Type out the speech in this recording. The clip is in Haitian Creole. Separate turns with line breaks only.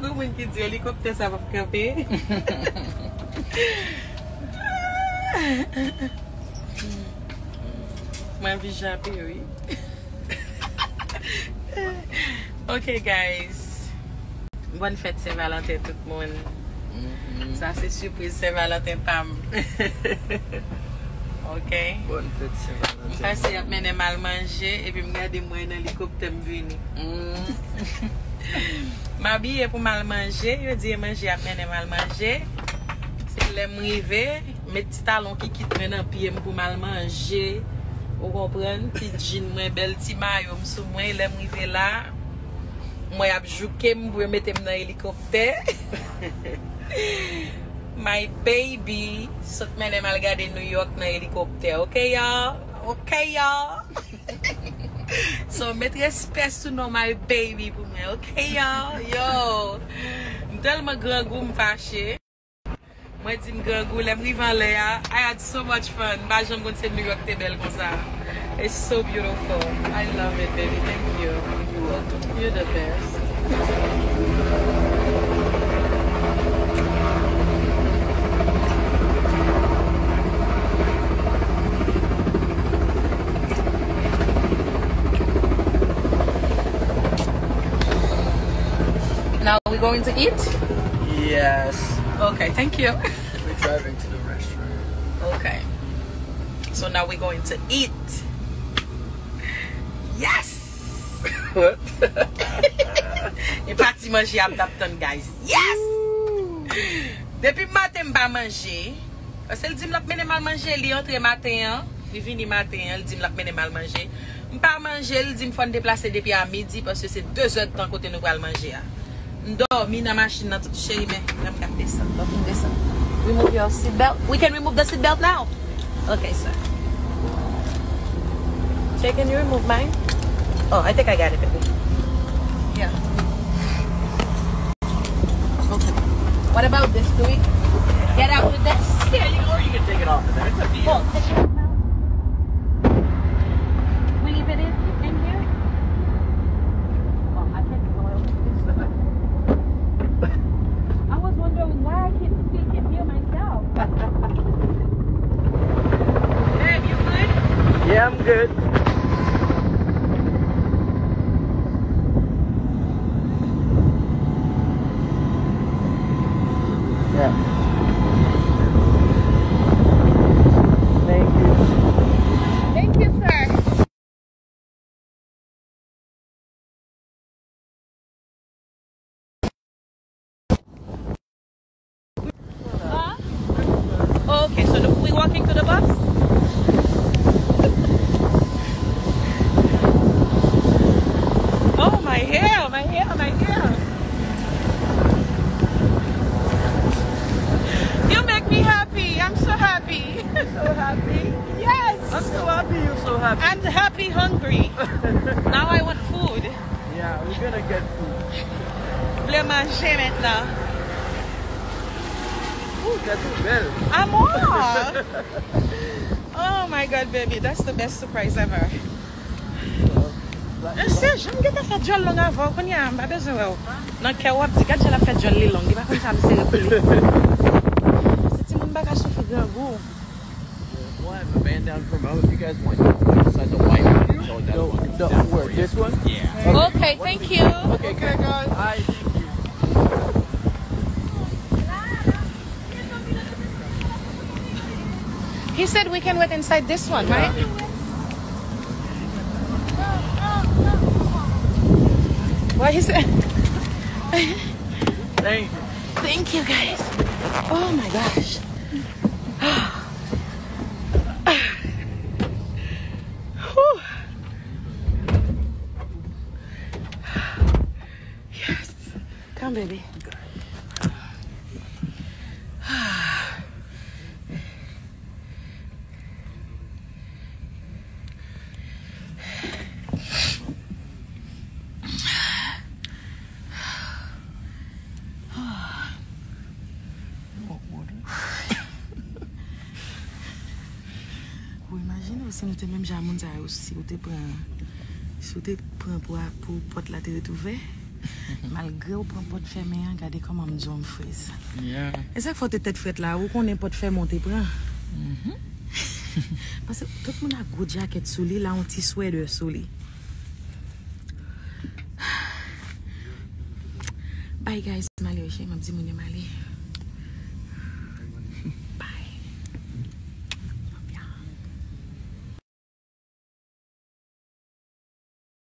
Comment qui dit hélicoptère ça va camper? Ma vie jappée, oui. Ok, guys. Bonne fête Saint-Valentin tout le monde. Ça c'est surprise Saint-Valentin Pam. Ok.
Bonne fête Saint-Valentin.
Parce que je suis mal manger et puis je regarde moi dans l'hélicoptère venir. Ma bille pour mal manger, je dis manger après mal manger. C'est les m'river, mes petits talons qui quittent maintenant pied pour mal manger. Vous comprenez? Petit jean moi belle petit maillot sous moi, les m'river là. Moi y a joué pour mettre dans l'hélicoptère. My baby, so mene mal gade New York na hélicoptère. Okay y'all? Okay y'all? So met respect to know my baby pour moi. Okay y'all? Yo. Tellement grand goût me fâché. Moi dis grand goût les m'rivan là. I had so much fun. Ba j'aime quand c'est New York t'es belle comme ça. It's so beautiful. I love it, baby. Thank you. You're welcome. You're the best. Now we're going to eat?
Yes.
Okay, thank you.
We're driving to the restaurant.
Okay. So now we're going to eat. Yes!
What?
Et parti manger à Dapton, guys. Yes! Depuis matin, je pas manger. Parce qu'elle dit que je mal manger, elle entre matin, il vient matin, elle dit que je mal manger. Je pas manger, elle dit que je faut déplacer depuis à midi parce que c'est 2 heures de temps côté nous pour manger. Dormi dans la machine toute chérie mais j'aime garder ça. Remove your seatbelt. We can remove the seatbelt now. Okay, sir. Jay, can you remove mine? Oh, I think I got it, baby. Yeah. Okay. What about this? Do we get out with this?
Yeah, or you can take it off of there. It's up to you.
Oh, take it out now. We leave it in here? Oh, I can't go out. I was wondering why I can't speak it here myself. Babe, you good?
Yeah, I'm good. Yeah. Thank you.
Thank you, sir. Huh? Oh, okay, so we walking to the bus? Oh, my hair, my hair, my hair. You make me happy. I'm so happy.
So happy.
Yes.
I'm so happy you're so happy.
I'm happy, hungry. Now I want food.
Yeah, we're gonna get food.
Je vais manger maintenant.
Ooh, that's too belle.
Amor. Oh my God, baby, that's the best surprise ever. Je sais, j'aime que tu as fait jol long avant. Quand il y a pas besoin. Non, que tu as dit que tu as fait jol long. Il va comme ça me serrer. C'est mon bagage souffre grand goût.
We'll have a band down from out if you guys want. Inside the white one. So that one.
The where? This one?
Yeah.
Okay, thank you.
Okay, guys. Hi, thank you.
He said we can wait inside this one, right? What he said?
Thank you.
Thank you, guys. Oh my gosh. Whew. Yes. Come, baby. Si nous sommes même jamais aussi, si vous te prend pour porte la télé ouverte, Malgré ou prend pot fermé, regardez comment me zone frise.
Yeah.
Et ça faut tête frette là, ou qu'on est pot faire monter prend. Parce que tout le monde a gros jacket sous lui, là on petit sweater sous lui. Bye guys, Mali, je m'a dit mon Mali.